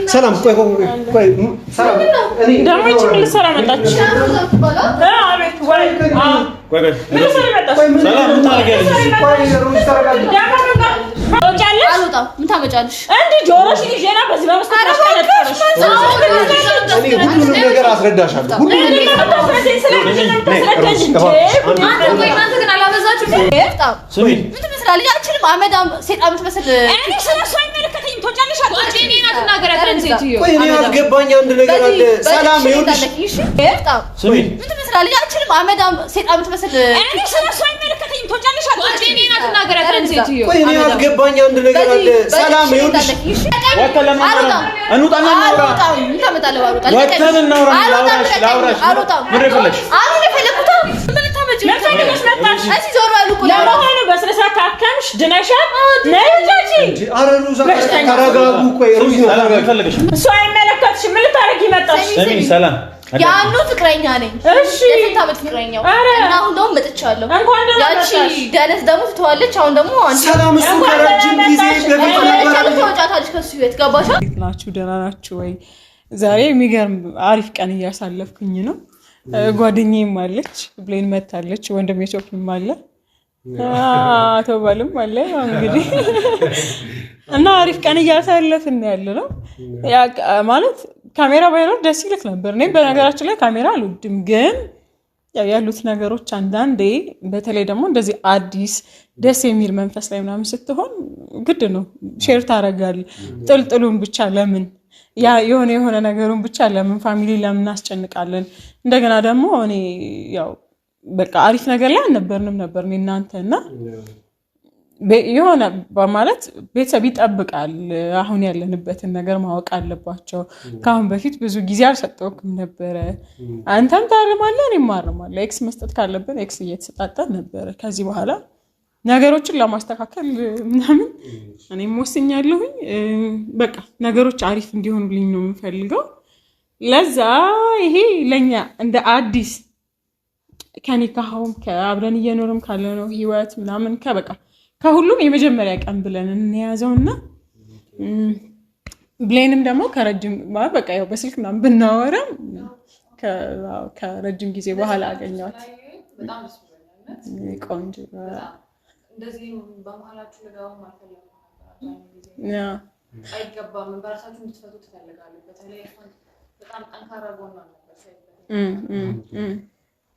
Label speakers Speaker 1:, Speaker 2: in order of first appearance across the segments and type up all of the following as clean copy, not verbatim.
Speaker 1: ሰላም ቆይ ሰላም
Speaker 2: ደግሞ እቺ ምን ልሰራ መጣች? አቤት ወይ ቆይ ሰላም ታርጋለሽ?
Speaker 3: አልወጣም። ምን ታመጫለሽ?
Speaker 2: እንዴ ጆሮሽ ይዤና በዚህ በመስከረም ታለቀሽ።
Speaker 1: እኔ ሁሉንም ነገር አስረዳሻለሁ። ሁሉንም ነገር ሰላም ይኸውልሽ
Speaker 3: ያኑ ፍቅረኛ ነኝ። እሺ ለስንት ዓመት ፍቅረኛው እና አሁን ደግሞ መጥቻለሁ። ያቺ ደነስ ደግሞ ትተዋለች። አሁን ደግሞ አንቺ
Speaker 1: ሰላም እሱ ከረጅም ጊዜ በፊት ነበር
Speaker 3: ተወጫታለች ከሱ ቤት ገባሽ?
Speaker 2: ናችሁ ደህና ናችሁ ወይ? ዛሬ የሚገርም አሪፍ ቀን እያሳለፍኩኝ ነው። ጓደኛዬም አለች፣ ብሌን መታለች፣ ወንድሜ ሶፊም አለ፣ አቶ ባልም አለ። እንግዲህ እና አሪፍ ቀን እያሳለፍን ያለ ነው ማለት ካሜራ ባይኖር ደስ ይልክ ነበር። እኔ በነገራችን ላይ ካሜራ አልወድም፣ ግን ያሉት ነገሮች አንዳንዴ በተለይ ደግሞ እንደዚህ አዲስ ደስ የሚል መንፈስ ላይ ምናምን ስትሆን ግድ ነው ሼር ታደርጋለህ። ጥልጥሉን ብቻ ለምን የሆነ ነገሩን ብቻ ለምን ፋሚሊ ለምን እናስጨንቃለን? እንደገና ደግሞ እኔ ያው በቃ አሪፍ ነገር ላይ አልነበርንም ነበር እኔ እናንተና የሆነ በማለት ቤተሰብ ይጠብቃል። አሁን ያለንበትን ነገር ማወቅ አለባቸው። ካሁን በፊት ብዙ ጊዜ አልሰጠውክም ነበረ። አንተም ታርማለህ፣ እኔም አርማለሁ። ኤክስ መስጠት ካለብን ኤክስ እየተሰጣጠን ነበረ። ከዚህ በኋላ ነገሮችን ለማስተካከል ምናምን እኔም ወስኛለሁኝ። በቃ ነገሮች አሪፍ እንዲሆኑልኝ ነው የምፈልገው። ለዛ ይሄ ለኛ እንደ አዲስ ከኒካሁም ከአብረን እየኖርም ካለነው ህይወት ምናምን ከበቃ ከሁሉም የመጀመሪያ ቀን ብለን እንያዘውና ብሌንም ደግሞ ከረጅም በቃ ያው በስልክ ምናምን ብናወራ ከረጅም ጊዜ በኋላ አገኘኋት።
Speaker 4: በጣም ስፔሻል
Speaker 2: ቆንጆ
Speaker 4: እንደዚህ በመሀላችሁ ልጋው ማለት አይገባም። በራሳችሁ እንድትፈቱ ትፈልጋለህ። በተለይ በጣም ጠንካራ ጎና ነበር ሳይበል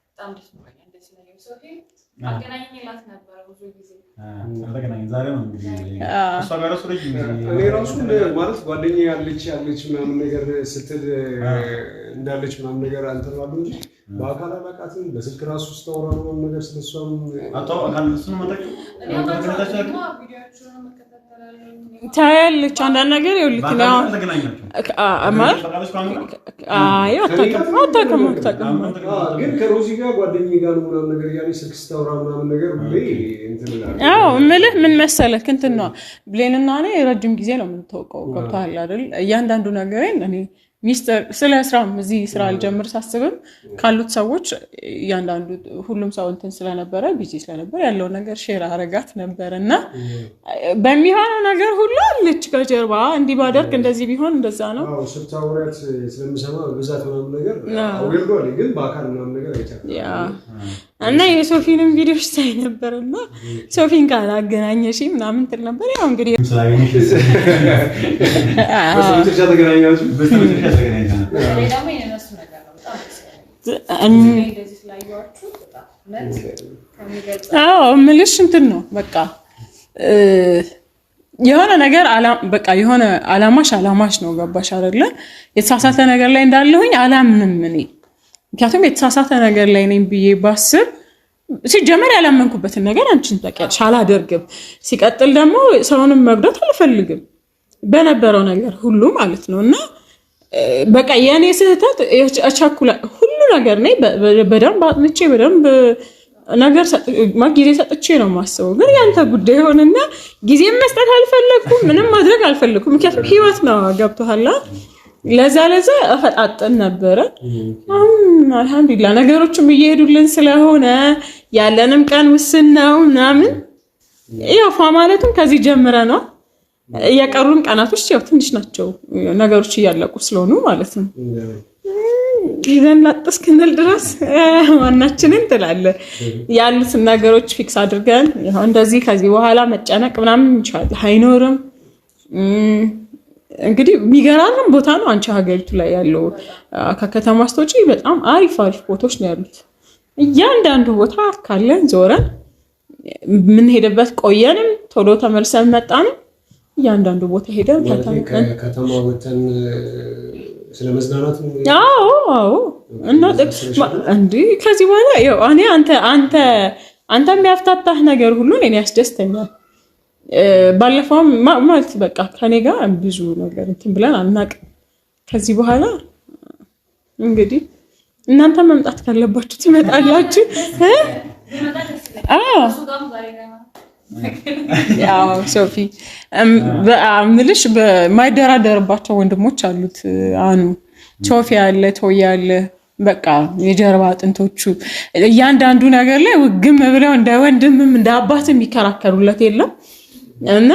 Speaker 4: በጣም ደስ ብሎኛል። እንደዚህ ነው ሶፊ አገናኘኝላት ነበር ብዙ ጊዜ
Speaker 5: አገናኘን ዛሬ ነው እንግዲህ እሷ ጋር ራሱ ረጅም
Speaker 1: እኔ ራሱ ማለት ጓደኛዬ ያለች ምናምን ነገር ስትል እንዳለች ምናምን ነገር አንተባሉ እንጂ በአካል አላውቃትም። በስልክ ራሱ ስታወራ ነው ነገር ስለሷም
Speaker 5: አጣው አካል እሱ ነው ማለት
Speaker 4: ነው። ቪዲዮአችሁን መከታተላለሁ
Speaker 2: ታያለች አንዳንድ ነገር ይኸውልህ ነው ማለት አታውቅም
Speaker 1: ግን ከሮዚ ጋር ጓደኛዬ ጋር ነው ምናምን ነገር ያለች ስልክ ስታወራ ምናምን ነገር ሁሌ እንትን ይላል።
Speaker 2: እምልህ ምን መሰለህ እንትን ነው ብሌንና እኔ ረጅም ጊዜ ነው የምንተዋወቀው። ገብቶሃል አይደል? እያንዳንዱ ነገሬን እኔ ሚስተር ስለ ስራም እዚህ ስራ አልጀምር ሳስብም ካሉት ሰዎች እያንዳንዱ ሁሉም ሰው እንትን ስለነበረ ቢዚ ስለነበር ያለው ነገር ሼር አረጋት ነበርና በሚሆነው ነገር ሁሉ ልጅ ከጀርባ እንዲህ ባደርግ እንደዚህ ቢሆን እንደዛ ነው።
Speaker 1: ስታወራት ስለምሰማ በዛት ምናምን ነገር አውርዷል። ግን በአካል ምናምን ነገር አይቻልም።
Speaker 2: እና የሶፊንም ቪዲዮሽ ሳይ ነበርና ሶፊን ጋር አገናኘሽ ምናምን ትል ነበር። ያው እንግዲህ
Speaker 5: ስላገኘሽ
Speaker 1: በስልክ ተገናኛችሁ
Speaker 4: ደግሞ የነሱ ነገር ነው በጣም እንደዚህ ስላየዋችሁ በጣም
Speaker 2: እምልሽ እንትን ነው በቃ የሆነ ነገር በቃ የሆነ አላማሽ ነው። ገባሽ አይደለ? የተሳሳተ ነገር ላይ እንዳለሁኝ አላምንም እኔ። ምክንያቱም የተሳሳተ ነገር ላይ ነኝ ብዬ ባስብ ሲጀመር ያላመንኩበትን ነገር አንቺን ታውቂያለሽ አላደርግም። ሲቀጥል ደግሞ ሰውንም መጉዳት አልፈልግም በነበረው ነገር ሁሉ ማለት ነውና በቃ የኔ ስህተት አቻኩላ ሁሉ ነገር ነኝ። በደንብ አጥንቼ በደንብ ነገር ጊዜ ሰጥቼ ነው የማስበው። ግን ያንተ ጉዳይ ሆነና ጊዜ መስጠት አልፈለኩም፣ ምንም ማድረግ አልፈለኩም። ምክንያቱም ህይወት ነው። ገብቶሃል? ለዛ አፈጣጠን ነበረ። አሁን አልহামዱሊላህ ነገሮችም እየሄዱልን ስለሆነ ያለንም ቀን ውስን ነው ምናምን ያው ማለትም ከዚህ ጀምረ ነው የቀሩን ቀናቶች ያው ትንሽ ናቸው ነገሮች እያለቁ ስለሆኑ ማለት ነው። ይዘን ላጥስክንል ድረስ ዋናችንን ትላለህ ያሉትን ነገሮች ፊክስ አድርገን ይሄው እንደዚህ ከዚህ በኋላ መጨነቅ ምናምን ይቻላል አይኖርም። እንግዲህ የሚገራርም ቦታ ነው አንቺ ሀገሪቱ ላይ ያለው ከከተማ ስትወጪ በጣም አሪፍ ቦታዎች ነው ያሉት። እያንዳንዱ ቦታ ካለን ዞረን ምን ሄደበት ቆየንም ቶሎ ተመልሰን መጣን እያንዳንዱ ቦታ ሄደን
Speaker 1: ከተማ ወተን ስለመዝናናት ነው።
Speaker 2: አዎ እና እንዴ ከዚህ በኋላ ያው አንተ የሚያፍታታህ ነገር ሁሉ እኔ ያስደስተኛል። ባለፈው ማለት በቃ ከኔ ጋር ብዙ ነገር እንትን ብለን አናውቅም። ከዚህ በኋላ እንግዲህ እናንተ መምጣት ካለባችሁ ትመጣላችሁ። ያው ሶፊ ምልሽ በማይደራደርባቸው ወንድሞች አሉት። አኑ ሶፊ ያለ ቶያ ያለ በቃ የጀርባ አጥንቶቹ እያንዳንዱ ነገር ላይ ውግም ብለው እንደ ወንድምም እንደ አባትም የሚከራከሩለት የለም እና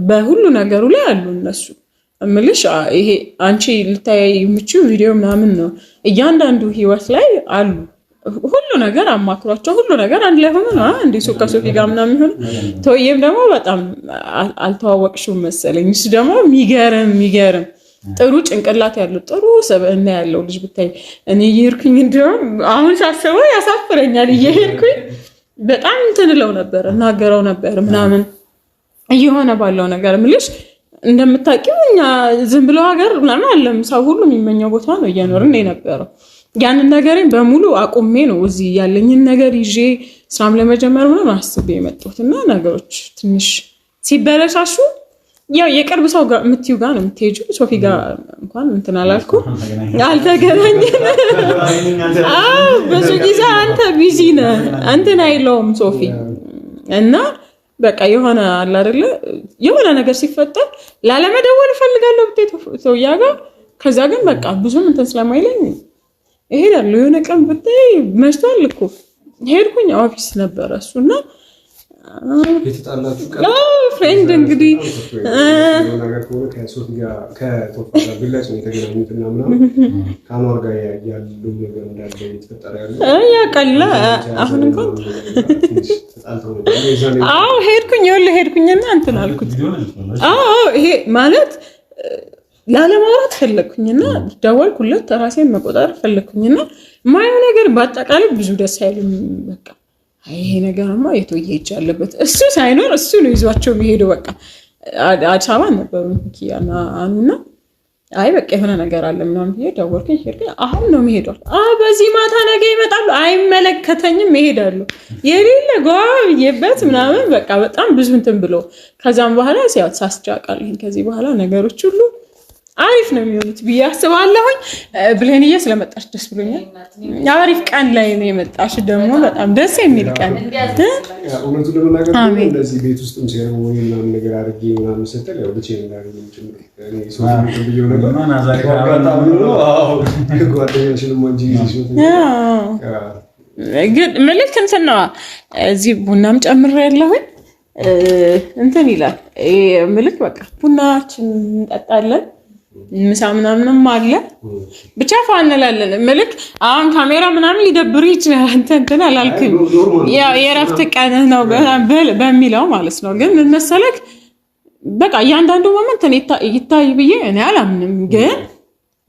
Speaker 2: በሁሉ ነገሩ ላይ አሉ እነሱ። ምልሽ ይሄ አንቺ ልታይ የምችው ቪዲዮ ምናምን ነው። እያንዳንዱ ህይወት ላይ አሉ ሁሉ ነገር አማክሯቸው ሁሉ ነገር አንድ ላይ ሆኖ ነው እንዴ ሱቅ ከሶፊ ጋር ምናምን ሆኖ ቶዬም ደግሞ በጣም አልተዋወቅሽውም መሰለኝ። እሱ ደግሞ የሚገርም ጥሩ ጭንቅላት ያለው ጥሩ ሰብዕና ያለው ልጅ ብታይ እኔ እየሄድኩኝ እንደውም አሁን ሳስበው ያሳፍረኛል። እየሄድኩኝ በጣም እንትንለው ነበር እናገረው ነበር ምናምን እየሆነ ባለው ነገር ምልሽ እንደምታውቂው እኛ ዝም ብሎ ሀገር ምናምን አለም ሰው ሁሉ የሚመኘው ቦታ ነው እየኖርን የነበረው። ያንን ነገርን በሙሉ አቁሜ ነው እዚህ ያለኝን ነገር ይዤ ስራም ለመጀመር ምናምን አስቤ የመጣሁትና ነገሮች ትንሽ ሲበለሻሹ ያው የቅርብ ሰው ጋር የምትይው ጋር ነው የምትሄጂው። ሶፊ ጋር እንኳን እንትን አላልኩ አልተገናኘንም። ብዙ ጊዜ አንተ ቢዚ ነህ እንትን አይለውም ሶፊ እና በቃ የሆነ አለ አይደለ የሆነ ነገር ሲፈጠር ላለመደወል እፈልጋለሁ ብታይ ቶያ ጋር ከዛ ግን በቃ ብዙም እንትን ስለማይለኝ እሄዳለሁ። የሆነ ቀን ብታይ መሽቷል እኮ ሄድኩኝ ኦፊስ ነበር እሱና
Speaker 1: የተጣላችሁ ቀን
Speaker 2: ፍሬንድ እንግዲህ
Speaker 1: ነገር ከሆነ ከሶፊ ጋር ከቶፋ ጋር ብላጭ ነው የተገናኙትና ምናምን ከአኗር ጋር ያለው ነገር እንዳለ የተፈጠረ ያለው
Speaker 2: ያቀላ አሁን እንኳን ሄድኩኝና እንትን አልኩት። ይሄ ማለት ላለማውራት ፈለኩኝና ደወልኩለት ራሴን መቆጣጠር ፈለኩኝና ማየው ነገር በአጠቃላይ ብዙ ደስ አይልም። በቃ ይሄ ነገርማ የቶዬ እጅ አለበት እሱ ሳይኖር እሱ ነው ይዟቸው የሚሄደው። በቃ አዲስ አበባ ነበሩ ኪያና አኑና አይ በቃ የሆነ ነገር አለ ምናምን ብዬ ደወልኩኝ። ሄድኩኝ አሁን ነው የሚሄደው። በዚህ ማታ ነገ ይመጣሉ አይመለከተኝም ይሄዳሉ የሌለ ጓብዬበት ምናምን በቃ በጣም ብዙ እንትን ብሎ ከዛም በኋላ ሲያው ሳስጫቃለኝ ከዚህ በኋላ ነገሮች ሁሉ አሪፍ ነው የሚሆኑት ብዬ አስባለሁኝ። ብሌንዬ ስለመጣሽ ደስ ብሎኛል። አሪፍ ቀን ላይ ነው የመጣሽ ደግሞ በጣም ደስ የሚል ቀን።
Speaker 1: እውነቱ ለመናገር እንደዚህ ቤት ውስጥም ሴሬሞኒ ምናምን ነገር አድርጌ ምናምን ስትል ያው ብቻ እንዳደረገ ጭምር እኔ ሰው ብዬው ነበር ጓደኛሽንም እንጂ
Speaker 2: ግን ምልክ እንትን ነው እዚህ ቡናም ጨምሬ ያለሁኝ እንትን ይላል ምልክ በቃ ቡናችን እንጠጣለን ምሳ ምናምንም አለ ብቻ ፋንላለን። ምልክ አሁን ካሜራ ምናምን ሊደብር ይችላል እንትን አላልክም ያው የረፍት ቀን ነው በሚለው ማለት ነው። ግን ምን መሰለክ በቃ እያንዳንዱ ሞመንት ይታይ ብዬ እኔ አላምንም። ግን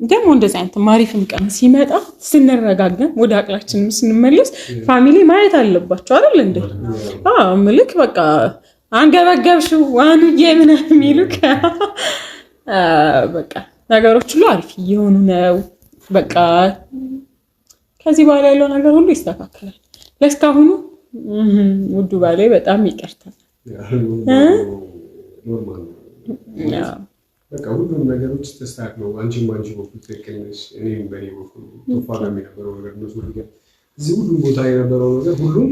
Speaker 2: ደግሞ እንደዚህ አይነት ማሪፍም ቀን ሲመጣ ስንረጋገም ወደ አቅላችን ስንመለስ ፋሚሊ ማየት አለባቸው አይደል እንዴ? ምልክ በቃ አንገበገብሽው ዋኑዬ ምናምን የሚሉክ በቃ ነገሮች ሁሉ አሪፍ እየሆኑ ነው። በቃ ከዚህ በኋላ ያለው ነገር ሁሉ ይስተካከላል። ለስካሁኑ ውዱ ባሌ በጣም ይቅርታል።
Speaker 1: በቃ ሁሉም ነገሮች ተስተካክለው አንቺም ባንቺ በኩል ትክክል ነሽ፣ እኔም በእኔ በኩል ቶፋ ጋር የነበረው ነገር ነው ሶፊ ጋር እዚህ ሁሉም ቦታ የነበረው ነገር ሁሉም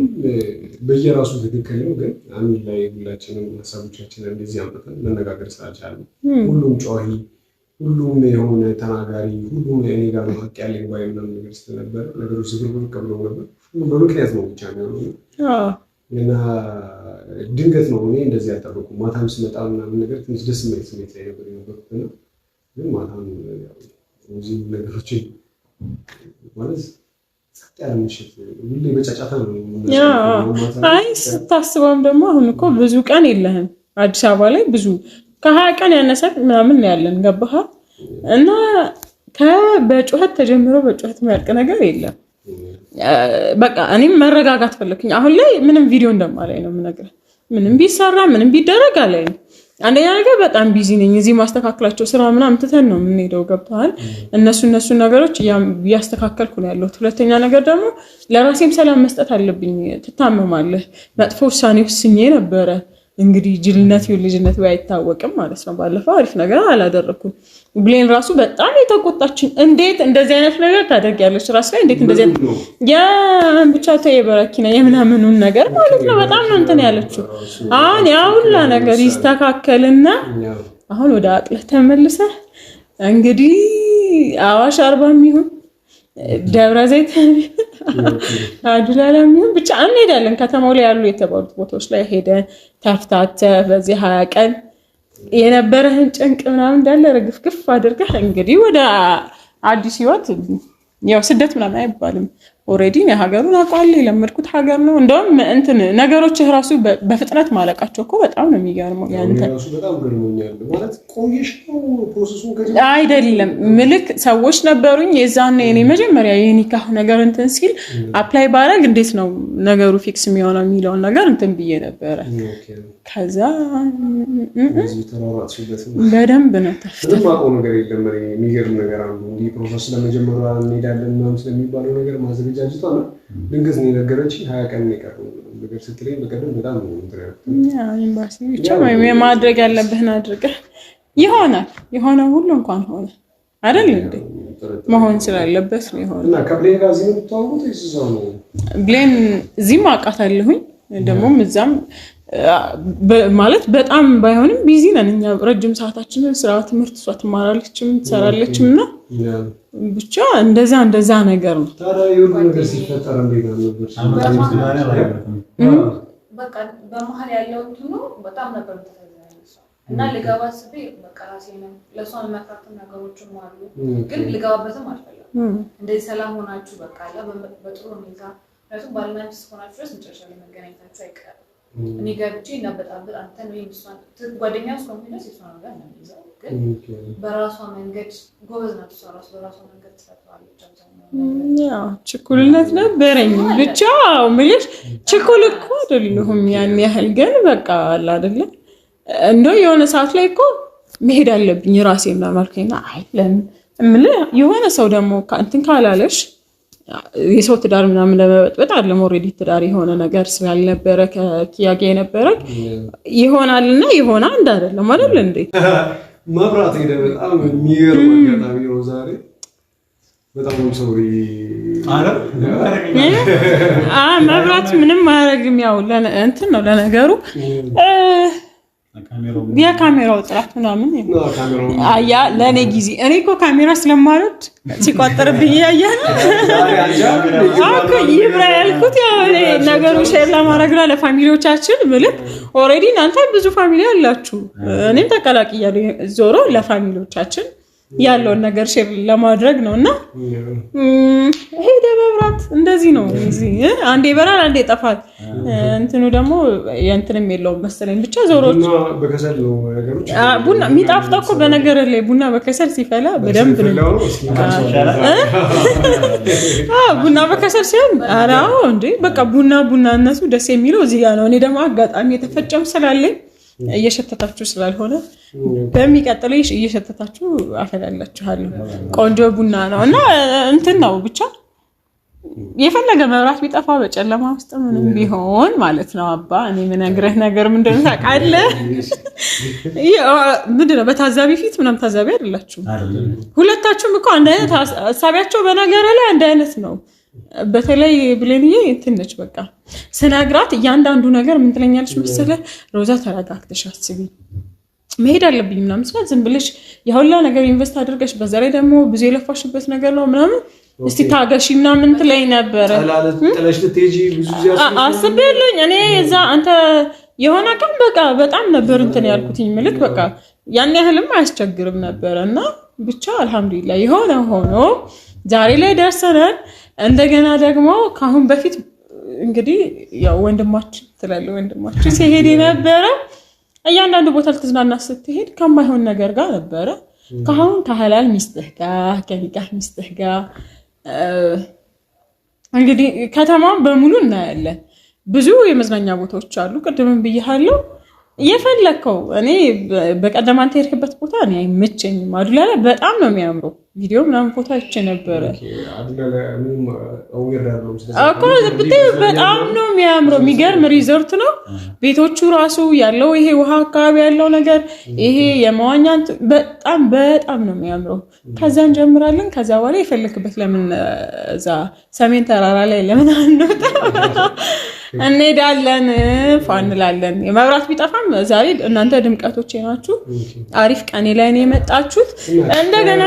Speaker 1: በየራሱ ትክክል ነው። ግን አንድ ላይ ሁላችንም ሀሳቦቻችንን እንደዚህ አምጥተን መነጋገር ስላልቻልን ሁሉም ጨዋሂ ሁሉም የሆነ ተናጋሪ ሁሉም እኔ ጋር ነው ሀቅ ያለኝ ባይ ምናምን ነገር ስለነበረ ነገሮች ዝብርብር ብለው ነበር። በምክንያት ነው ብቻ ነው እና ድንገት ነው እኔ እንደዚህ ያጠበቁ ማታም ስመጣ ምናምን ነገር ትንሽ ደስ የሚል ስሜት ላይ ነበር የነበርኩትና ግን ማታም እዚህ ነገሮች ማለት ያለ ምሽት ሁሌ በጫጫታ ነው።
Speaker 2: አይ ስታስበውም ደግሞ አሁን እኮ ብዙ ቀን የለህም አዲስ አበባ ላይ ብዙ ከ20 ቀን ያነሰ ምናምን ያለን ገባህ እና በጩኸት ተጀምሮ በጩኸት የሚያልቅ ነገር የለም። በቃ እኔም መረጋጋት ፈለኩኝ። አሁን ላይ ምንም ቪዲዮ እንደማላይ ነው የምነግርህ። ምንም ቢሰራ ምንም ቢደረግ አለኝ። አንደኛ ነገር በጣም ቢዚ ነኝ። እዚህ ማስተካከላቸው ስራ ምናምን ትተን ነው የምንሄደው ገብቷል። እነሱ ነገሮች ያስተካከልኩ ነው ያለሁት። ሁለተኛ ነገር ደግሞ ለራሴም ሰላም መስጠት አለብኝ። ትታመማለህ። መጥፎ ውሳኔ ወስኜ ነበረ። እንግዲህ ጅልነት ልጅነት አይታወቅም ማለት ነው። ባለፈው አሪፍ ነገር አላደረኩም። ብሌን ራሱ በጣም የተቆጣችኝ እንዴት እንደዚህ አይነት ነገር ታደርጊያለሽ? ራስ ላይ እንዴት እንደዚህ ያ ብቻ ተየበረኪና የምናምኑን ነገር ማለት ነው። በጣም ነው እንትን ያለችው። አሁን ያ ሁላ ነገር ይስተካከልና አሁን ወደ አቅለህ ተመልሰህ እንግዲህ አዋሽ 40 የሚሆን ደብረ ዘይት አዱላላም ይሁን ብቻ እንሄዳለን። ከተማው ላይ ያሉ የተባሉት ቦታዎች ላይ ሄደን ተፍታተ በዚህ 20 ቀን የነበረህን ጭንቅ ምናምን እንዳለ ረግፍግፍ አድርገህ እንግዲህ ወደ አዲስ ህይወት ያው ስደት ምናምን አይባልም። ኦሬዲ ነው ሀገሩን አውቃለሁ። የለመድኩት ሀገር ነው። እንደውም እንትን ነገሮች ራሱ በፍጥነት ማለቃቸው እኮ በጣም ነው የሚገርመው። ያንተ
Speaker 1: ራሱ በጣም ገርሞኛል ማለት ቆየሽ ነው ፕሮሰሱን ከዚህ
Speaker 2: አይደለም ምልክ ሰዎች ነበሩኝ የዛኔ እኔ መጀመሪያ የኒካህ ነገር እንትን ሲል አፕላይ ባረግ እንዴት ነው ነገሩ ፊክስ የሚሆነው የሚለው ነገር እንትን ብዬ ነበረ። ከዛ
Speaker 1: እዚህ ተራራችበት
Speaker 2: በደንብ ነው ተፍተህ
Speaker 1: ማቆ ነገር የለም። የሚገርም ነገር አለ እንዴ ፕሮሰስ ለመጀመሩ እንሄዳለን ምናምን ስለሚባለው ነገር ማዘጋጃጅቷ ነው። ድንገት ነው የነገረችኝ 20 ቀን ነው የቀረው ነገር ስትለኝ በቀደም በጣም ነው
Speaker 2: ኤምባሲ ብቻ ማድረግ ያለብህን አድርገህ ይሆናል። የሆነ ሁሉ እንኳን ሆነ አይደል እንዴ መሆን ስላለበት ነው የሆነ
Speaker 1: እና ከብሌን ጋር እዚህ ነው የምትተዋወቁት ወይስ እዛው ነው?
Speaker 2: ብሌን እዚህም አውቃታለሁኝ ደግሞ እዛም ማለት በጣም ባይሆንም ቢዚ ነን እኛ ረጅም ሰዓታችንን ስራ ትምህርት እሷ ትማራለችም ትሰራለችም እና ብቻ እንደዛ ነገር ነው።
Speaker 1: ታዲያ የሁሉ ነገር ሲፈጠር እንዴት ነው?
Speaker 4: በቃ በመሀል ያለው እንትኑ በጣም ነበር ተፈዘነው እና ልገባ ስቤ በቃ ራሴን ለሷን መካከል ነገሮችም አሉ ግን ልገባበትም አልፈለኩም። እንደዚህ ሰላም ሆናችሁ በቃ አላ በጥሩ ሁኔታ ምክንያቱም ባልና ሚስት ሆናችሁ ድረስ መጨረሻ ላይ መገናኘታችሁ አይቀርም። እኔ ገብቼ እና በጣም አንተ ነው ይምስዋን ጓደኛው እስከሚደርስ ይሷን ጋር ነው ይዘው ግን በራሷ መንገድ ጎበዝ ናት። ራሷ በራሷ መንገድ ተፈጥሯለች።
Speaker 2: ያው ችኩልነት ነበረኝ ብቻ ምልሽ ችኩል እኮ አይደለሁም ያን ያህል ግን በቃ አለ አይደለ እንደው የሆነ ሰዓት ላይ እኮ መሄድ አለብኝ ራሴን ለማልከኝና አይ ለምን የሆነ ሰው ደግሞ እንትን ካላለሽ የሰው ትዳር ምናምን ለመበጥበጥ አይደለም ኦሬዲ ትዳር የሆነ ነገር ስላልነበረ ከኪያጌ የነበረ ይሆናልና ይሆና እንዳይደለም አይደል እንዴ
Speaker 1: መብራት ሄደ። በጣም የሚገርም አጋጣሚ ነው ዛሬ። በጣም ሶሪ
Speaker 2: መብራት ምንም ማረግም ያው እንትን ነው ለነገሩ የካሜራው ጥራት ምናምን አያ ለኔ ጊዜ እኔ እኮ ካሜራ ስለማልወድ ሲቆጥርብኝ ያያል አኮ ይብራ ያልኩት ያው ነገሩ ሼር ለማድረግ ለፋሚሊዎቻችን ምልክ ኦሬዲ እናንተ ብዙ ፋሚሊ አላችሁ እኔም ተቀላቅያለሁ ዞሮ ለፋሚሊዎቻችን ያለውን ነገር ሼር ለማድረግ ነውና ሄደ መብራት እንደዚህ ነው እዚህ አንዴ ይበራል አንዴ ይጠፋል እንትኑ ደግሞ የእንትንም የለውም መሰለኝ ብቻ ዞሮች
Speaker 1: በከሰል ነው ነገሮች
Speaker 2: ቡና የሚጣፍጠው እኮ በነገር ላይ ቡና በከሰል ሲፈላ በደንብ ነው ቡና በከሰል ሲሆን አራው እንዴ በቃ ቡናነቱ ደስ የሚለው እዚህ ጋር ነው። እኔ ደግሞ አጋጣሚ የተፈጨም ስላለኝ እየሸተታችሁ ስላልሆነ በሚቀጥለው እየሸተታችሁ አፈላላችኋለሁ። ቆንጆ ቡና ነው እና እንትን ነው ብቻ የፈለገ መብራት ቢጠፋ በጨለማ ውስጥ ምንም ቢሆን ማለት ነው አባ እኔ ምነግርህ ነገር ምንድነው ታውቃለህ? ምንድነው በታዛቢ ፊት ምንም ታዛቢ አይደላችሁም። ሁለታችሁም እኮ አንድ አይነት ሐሳቢያቸው በነገር ላይ አንድ አይነት ነው። በተለይ ብሌንዬ እንትነች በቃ ስነግራት እያንዳንዱ ነገር ምን ትለኛለች መሰለህ ሮዛ ተረጋግተሽ አስቢ መሄድ አለብኝ ምናምን ዝም ብለሽ ያሁላ ነገር ኢንቨስት አድርገሽ በዛ ላይ ደግሞ ብዙ የለፋሽበት ነገር ነው ምናምን እስቲ ታገሺ ምናምን ትለኝ ነበረ።
Speaker 1: ጥለሽ ልትሄጂ ብዙ ጊዜ
Speaker 2: አስቤያለሁኝ እኔ እዛ አንተ የሆነ ቀን በቃ በጣም ነበር እንትን ያልኩትኝ ምልክ በቃ ያን ያህልም አያስቸግርም ነበርና ብቻ አልহামዱሊላህ የሆነ ሆኖ ዛሬ ላይ ደርሰናል። እንደገና ደግሞ ካሁን በፊት እንግዲህ ያው ወንድማችን ትላለህ ወንድማችን ሲሄድ የነበረ እያንዳንዱ ቦታ ልትዝናና ስትሄድ ከማይሆን ነገር ጋር ነበረ። ካሁን ከሐላል ሚስትህ ጋር ከኒካህ ሚስትህ ጋር እንግዲህ ከተማውን በሙሉ እናያለን። ብዙ የመዝናኛ ቦታዎች አሉ። ቅድምም ብያለሁ የፈለከው እኔ በቀደም አንተ የሄድክበት ቦታ እኔ አይመቸኝም። አዱላላ በጣም ነው የሚያምረው። ቪዲዮ ምናምን ፎቶ አይቼ ነበረ እኮ በጣም ነው የሚያምረው። የሚገርም ሪዞርት ነው። ቤቶቹ ራሱ ያለው ይሄ ውሃ አካባቢ ያለው ነገር ይሄ የመዋኛ በጣም በጣም ነው የሚያምረው። ከዛ እንጀምራለን። ከዛ በኋላ የፈለክበት ለምን እዛ ሰሜን ተራራ ላይ ለምን አንወጣ እንሄዳለን ፋንላለን። የመብራት ቢጠፋም ዛሬ እናንተ ድምቀቶቼ ናችሁ። አሪፍ ቀኔ ላይ ነው የመጣችሁት። እንደገና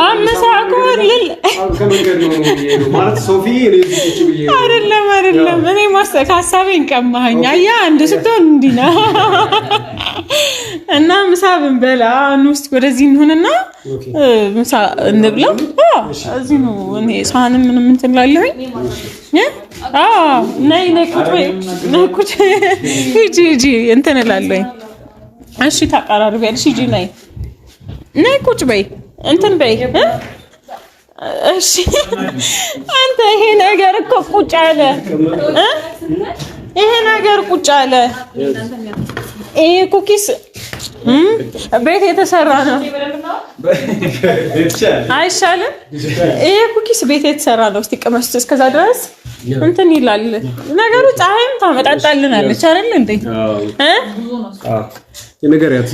Speaker 2: አመሳቆን
Speaker 1: ማለት ሶፊ
Speaker 2: አይደለም እኔ ሀሳቤን ቀማኸኝ። አያ አንድ ስትሆን እንዲህ ነው እና ምሳ ብንበላ ውስጥ ወደዚህ እንሆንና ምሳ እንብላ። እዚህ ነው እኔ ሳህንም ምንም እንትን ላለሁኝ ነይ ቁጭ ሂጂ እንትን እላለሁኝ። እሺ ታቀራርቢያለሽ። ሂጂ ነይ ቁጭ በይ እንትን በይ። እሺ አንተ ይሄ ነገር እኮ ቁጭ አለ ይሄ ነገር ቁጭ አለ። ይሄ ኩኪስ ቤት የተሰራ ነው አይሻልም? ይሄ ኩኪስ ቤት የተሰራ ነው። እስቲ ቅመስ። እስከዛ ድረስ እንትን ይላል ነገሩ። ፀሐይም ታመጣጣልናለች አይደል እንዴ?
Speaker 1: የነገርያት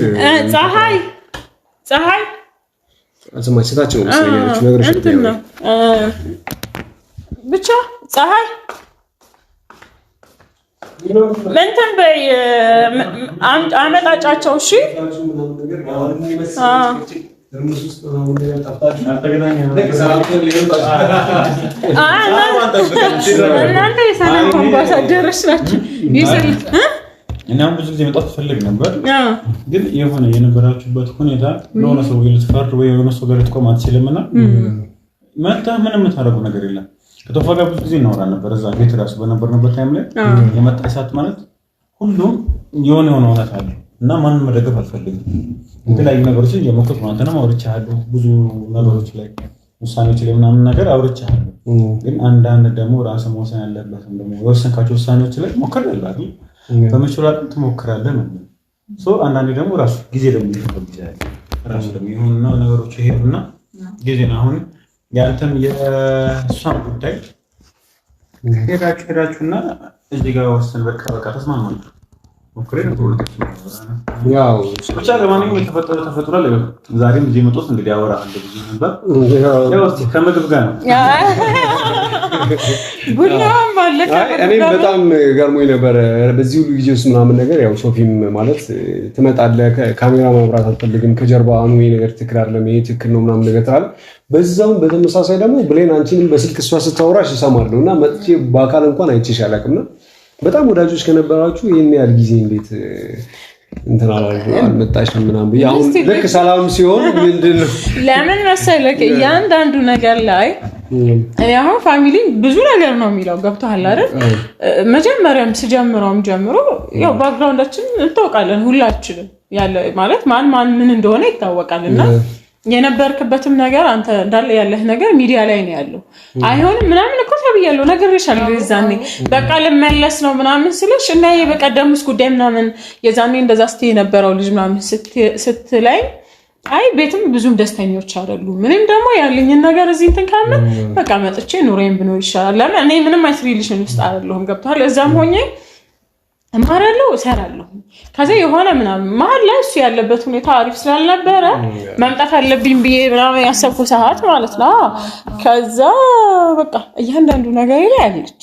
Speaker 2: ፀሐይ
Speaker 1: አልሰማችታቸው ስለያለች ነገር
Speaker 2: እንትን ነው ብቻ ፀሐይ እንትን በይ አመጣጫቸው። እሺ እናንተ የሰላም አምባሳደሮች ናችሁ።
Speaker 5: እናም ብዙ ጊዜ መጣት ፈልግ ነበር፣ ግን የሆነ የነበራችሁበት ሁኔታ ለሆነ ሰው ልትፈርድ ወይ የሆነ ሰው ጋር ልትቆም አትችልምና መጣ ምንም የምታደርገው ነገር የለም። ከተፋ ጋር ብዙ ጊዜ እናወራ ነበር። እዛ ቤት ራሱ በነበርንበት ታይም ላይ የመጣ ሰዓት ማለት ሁሉም የሆነ እውነት አለ እና ማንንም መደገፍ አልፈልግም። የተለያዩ ነገሮችን የሞከርኩ ነው። አንተንም አውርቻለሁ ብዙ ነገሮች ላይ ውሳኔዎች ላይ ምናምን ነገር አውርቻለሁ። ግን አንዳንድ ደግሞ ራስህ መወሰን ያለበት ደግሞ የወሰንካቸው ውሳኔዎች ላይ ሞክራለሁ አይደል? በመችላል ትሞክራለህ ነው። አንዳንዴ ደግሞ ራሱ ጊዜ ደግሞ ይፈልጋል። ራሱ ደግሞ የሆነ ነገሮች ይሄዱና ጊዜ ነው። አሁን ያንተም የሷን ጉዳይ ሄዳችሁና እዚህ ጋር ወሰን በቃ ተስማማችሁ ሞክሬ ነው።
Speaker 1: ያው
Speaker 5: ብቻ ለማንኛውም የተፈጠረ ተፈጥሯል። ዛሬም እዚህ መጥቶስ እንግዲህ ያወራ አንድ ብዙ ነበር። ያው እስቲ ከምግብ ጋር ነው
Speaker 2: ቡናም ባለከ
Speaker 1: እኔም በጣም ገርሞኝ ነበር በዚህ ሁሉ ጊዜ ውስጥ ምናምን ነገር። ያው ሶፊም ማለት ትመጣለህ፣ ካሜራ ማብራት አልፈልግም፣ ከጀርባ አኑ ይሄ ነገር ትክክል አይደለም፣ ይሄ ትክክል ነው ምናምን ነገር ትላለህ። በዛውም በተመሳሳይ ደግሞ ብሌን አንቺንም በስልክ እሷ ስታወራሽ እሰማለሁ እና መጥቼ በአካል እንኳን አይቼሽ አላውቅምና በጣም ወዳጆች ከነበራችሁ ይሄን ያህል ጊዜ እንዴት እንትና አልመጣሽም ምናምን ብዬ አሁን ልክ ሰላም ሲሆን ምንድነው ለምን
Speaker 2: መሰለህ እያንዳንዱ ነገር ላይ እኔ አሁን ፋሚሊ ብዙ ነገር ነው የሚለው ገብቶሃል አይደል? መጀመሪያም ስጀምረውም ጀምሮ ያው ባክግራውንዳችን እንታወቃለን ሁላችንም ያለ ማለት ማን ምን እንደሆነ ይታወቃልና የነበርክበትም ነገር አንተ እንዳለ ያለህ ነገር ሚዲያ ላይ ነው ያለው። አይሆንም ምናምን እኮ ተብያለሁ ነገርሻለሁ። የዛኔ በቃ ለመለስ ነው ምናምን ስለሽ እና የበቀደሙስ ጉዳይ ምናምን የዛኔ እንደዛ ስትይ የነበረው ልጅ ምናምን ስትላይ አይ ቤትም ብዙም ደስተኞች አይደሉም። ምንም ደግሞ ያለኝን ነገር እዚህ እንትን ካለ በቃ መጥቼ ኑሬን ብኖር ይሻላል። ለምን እኔ ምንም አይስሪልሽን ውስጥ አይደለሁም ገብቷል። እዛም ሆኜ እማራለሁ እሰራለሁ። ከዛ የሆነ ምናምን መሀል ላይ እሱ ያለበት ሁኔታ አሪፍ ስላልነበረ መምጣት አለብኝ ብዬ ምናምን ያሰብኩ ሰዓት ማለት ነው። ከዛ በቃ እያንዳንዱ ነገር ላይ አለች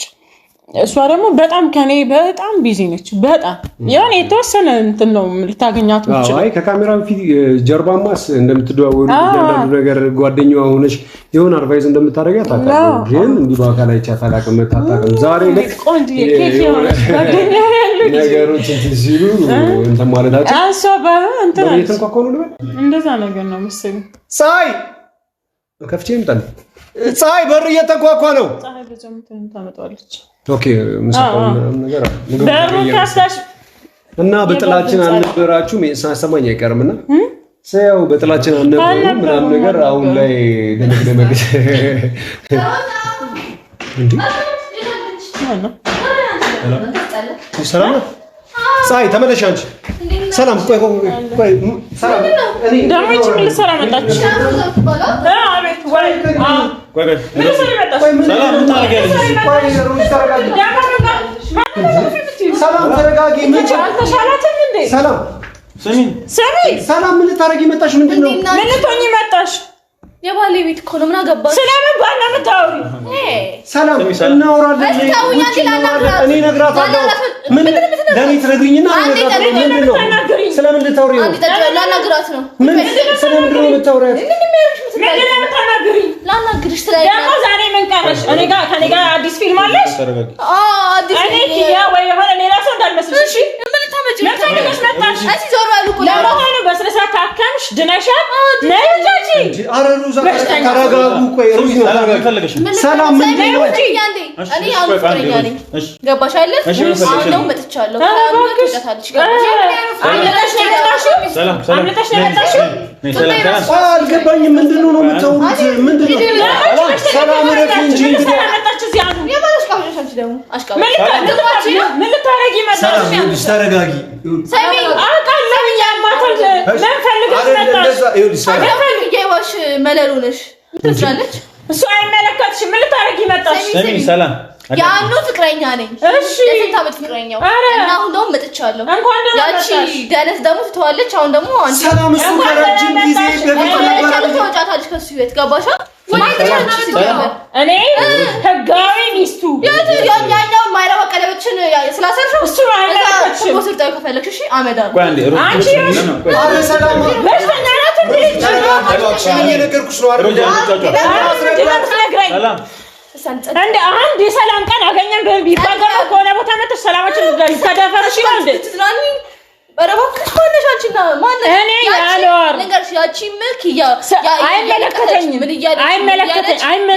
Speaker 2: እሷ ደግሞ በጣም ከኔ በጣም ቢዚ ነች። በጣም ያኔ የተወሰነ እንትን ነው ልታገኛት ብቻ።
Speaker 1: አይ ከካሜራ ፊት ጀርባማስ እንደምትደዋወሉ እያንዳንዱ ነገር ጓደኛዋ ሆነሽ የሆነ አድቫይስ እንደምታደርጋት ታውቃለህ። ግን እንዲህ በአካል አይቻት አላውቅም። መታጣቀም ዛሬ ልክ
Speaker 2: ቆንጆ የኬክ የሆነች ጓደኛ ያለች
Speaker 1: ነገሮች እንትን ሲሉ እንትን ማለታቸው
Speaker 2: አሰባ እንትን
Speaker 1: እየተንኳኳኑ ነው።
Speaker 2: እንደዛ ነገር ነው መሰለኝ።
Speaker 1: ፀሐይ ከፍቼ እንጣል ፀሐይ በር እየተንኳኳ ነው።
Speaker 2: ፀሐይ በጀምተን ታመጣለች።
Speaker 1: ኦኬ ምሳቆም ነገር
Speaker 2: በሩን ካስታሽ
Speaker 1: እና በጥላችን አልነበራችሁም ሳሰማኝ አይቀርምና ሰው በጥላችን አልነበሩ ምናምን ነገር አሁን ላይ ደነግደመግ እንዴ ሰላም ፀሐይ ተመለሽ አንቺ ሰላም ቆይ ሰላም እኔ
Speaker 2: ደሞች ምን ልሰራ መጣች? አቤት ወይ ምን ልሰራ መጣች?
Speaker 5: ሰላም
Speaker 1: ሰላም ተረጋጊ። ምን
Speaker 2: አልተሻላትም እንዴ?
Speaker 1: ሰላም ሰላም ምን ልታረጊ መጣሽ? ምንድነው?
Speaker 2: ምን ልትሆኚ መጣሽ?
Speaker 3: የባሌ ቤት እኮ ነው። ምን አገባሽ?
Speaker 2: ስለምን ባል ነው የምታወሪው?
Speaker 1: ሰላም እናወራለን። እኔ እነግራታለሁ። ምን ለኔ ትነግሪኝና እነግራታለሁ። ምንድነው? ስለምን ልታወሪ ነው?
Speaker 3: ላናግራት ነው።
Speaker 1: ስለምን ነው የምታወሪያት?
Speaker 2: ምንድነው የምታናግሪኝ?
Speaker 3: ላናግርሽ ትላለች።
Speaker 2: ደግሞ ዛሬ ምን ቀረሽ? ከኔ ጋር አዲስ ፊልም አለሽ?
Speaker 3: አዲስ
Speaker 2: እኔ ኪያ ወይ የሆነ ሌላ ሰው እንዳልመስልሽ እሺ?
Speaker 3: ምን ታመጪ?
Speaker 2: ለፈልገሽ መጣሽ?
Speaker 3: አንቺ ዞር በሉ እኮ
Speaker 2: ለመሆኑ በስነ ስርዓት ታከምሽ? ድነሻል? ነይ እንጂ
Speaker 1: ኧረ ሩዛ ተረጋጉ። ቆይ ሩዝ ነው ተረጋጊ። ሰላም ምን ነው?
Speaker 3: እኔ አሁን ፍቅረኛ ነኝ። ገባሽ አይደል? አሁን ነው መጥቻለሁ።
Speaker 1: አልገባኝም። ምንድነው ነው የምታወሩት? ምንድነው? ሰላም ረፊ እንጂ
Speaker 2: ምን ልታረጊ መጣሽ?
Speaker 1: ተረጋጊ።
Speaker 3: መለሉ ነሽ ትችላለች።
Speaker 2: እሱ አይመለከትሽም። ምን ልታረጊ መጣሽ?
Speaker 5: ሰላም
Speaker 3: ያኑ ፍቅረኛ ነኝ።
Speaker 2: እሺ
Speaker 3: የስንት ዓመት ፍቅረኛው እና አሁን ደግሞ መጥቻለሁ። ያቺ ደነስ ደግሞ ትተዋለች። አሁን ደግሞ አንቺ
Speaker 1: ሰላም እሱ ከረጅም ጊዜ በፊት ነበር
Speaker 3: ተወጫታለች ከሱ ቤት ገባሻ?
Speaker 2: እኔ ህጋዊ ሚስቱ
Speaker 3: ያኛው ማይረባ ቀለበችን ስላሰርሽው እሱ አይመለከትሽም። ወስልጣዩ ከፈለግሽ እሺ አመዳ ነው።
Speaker 2: አንቺ
Speaker 1: አረ ሰላም
Speaker 2: በስተኛ ናት እንዴ?
Speaker 1: እየነገርኩሽ ነው አይደል?
Speaker 5: ሰላም
Speaker 2: እንደ አንድ የሰላም ቀን አገኘን ቢባል ከሆነ ቦታ መጥተሽ ሰላማችን ልታደፈርሽ ነው እንዴ?
Speaker 3: በረባክሽ ማነሻችና ማነ
Speaker 2: እኔ ያለወር
Speaker 3: ነገርሽ ያቺ ምክ
Speaker 2: አይመለከተኝም።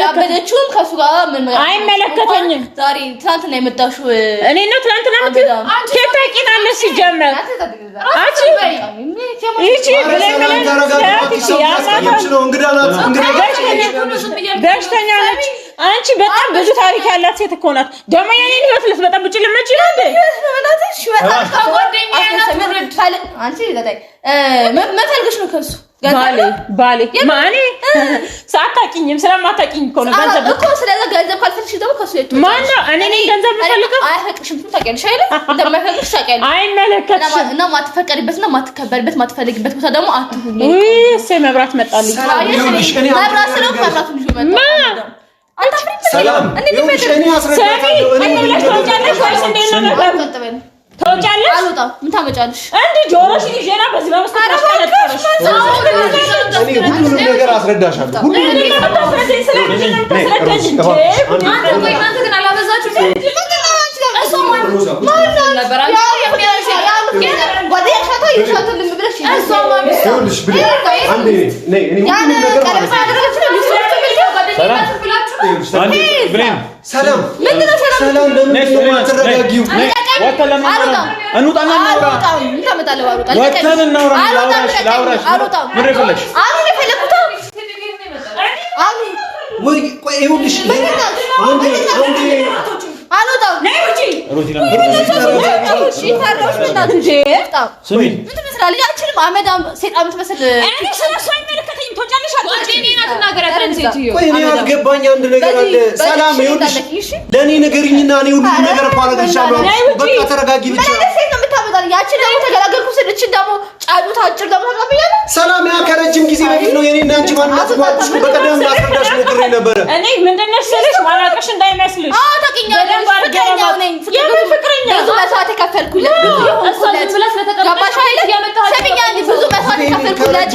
Speaker 3: ያበደችውም ከሱ ጋር ምን
Speaker 2: አይመለከተኝም።
Speaker 3: ዛሬ ትናንትና የመጣሽው
Speaker 2: እኔ ነው ትናንትና ከየት ታውቂናለሽ? ሲጀመር አንቺ ይቺ በሽተኛ ነች። አንቺ በጣም ብዙ ታሪክ ያላት ሴት እኮ ናት። ደግሞ የኔን ህይወት ልትበጠብጪ ልመጪ ነው እንዴ?
Speaker 3: መፈልግሽ ነው ከሱ
Speaker 2: ባሌ ማኔ ሳታውቂኝም ስለማታውቂኝ እኮ ነው። ገንዘብ
Speaker 3: እኮ ስለዛ ገንዘብ ካልፈልግሽ ደግሞ ከሱ የቱ
Speaker 2: ማነው? እኔ ነኝ ገንዘብ የምፈልገው።
Speaker 3: አይፈቅድሽም። ታውቂያለሽ አይደል? እንደማይፈቅድሽ ታውቂያለሽ።
Speaker 2: አይመለከትሽም።
Speaker 3: እና ማትፈቀድበትና ማትከበርበት ማትፈልግበት ቦታ ደግሞ አትሁኚ።
Speaker 2: እሰይ መብራት መጣልኝ።
Speaker 3: መብራት ስለው መብራቱ ልጅ መጣ።
Speaker 1: ሰላም እኔ አስረዳታለሁ። እኔ
Speaker 2: ብለሽ ተወጫለሽ ወይስ እንዴት ነው ነገሩ? ተወጫለሽ?
Speaker 3: አልወጣም። ምን ታመጫለሽ?
Speaker 2: እንዴ ጆሮሽን ይዤና በዚህ በመስኮት አስቀረጥሽ።
Speaker 1: እኔ ሁሉንም ነገር አስረዳሻለሁ። ሁሉንም ነገር
Speaker 2: አስረዳኝ። ስለዚህ ነው ተስረዳኝ እንጂ
Speaker 3: እናንተ ግን አላበዛችሁም?
Speaker 1: አልገባኝ አንድ ነገር አለ። ሰላም ይኸውልሽ ለኔ ነገርኝና እኔ ሁሉ ነገር አደርግልሻለሁ። በቃ ተረጋጊ ብቻ።
Speaker 3: ያቺ ደግሞ ተገላገልኩ ስልች ደግሞ ጫዱት አጭር ደግሞ ተቀበያለ።
Speaker 1: ሰላም ያ ከረጅም ጊዜ በፊት ነው የኔና አንቺ ማንነት ጓልሽ በቀደም ማስረዳሽ ሞክሬ ነበረ።
Speaker 2: እኔ ምንድነሽ ስልሽ ማላቀሽ እንዳይመስልሽ።
Speaker 3: ታውቂኛለሽ። ነኝ ፍቅረኛ ብዙ መስዋዕት የከፈልኩለት ብዙ መስዋዕት የከፈልኩለት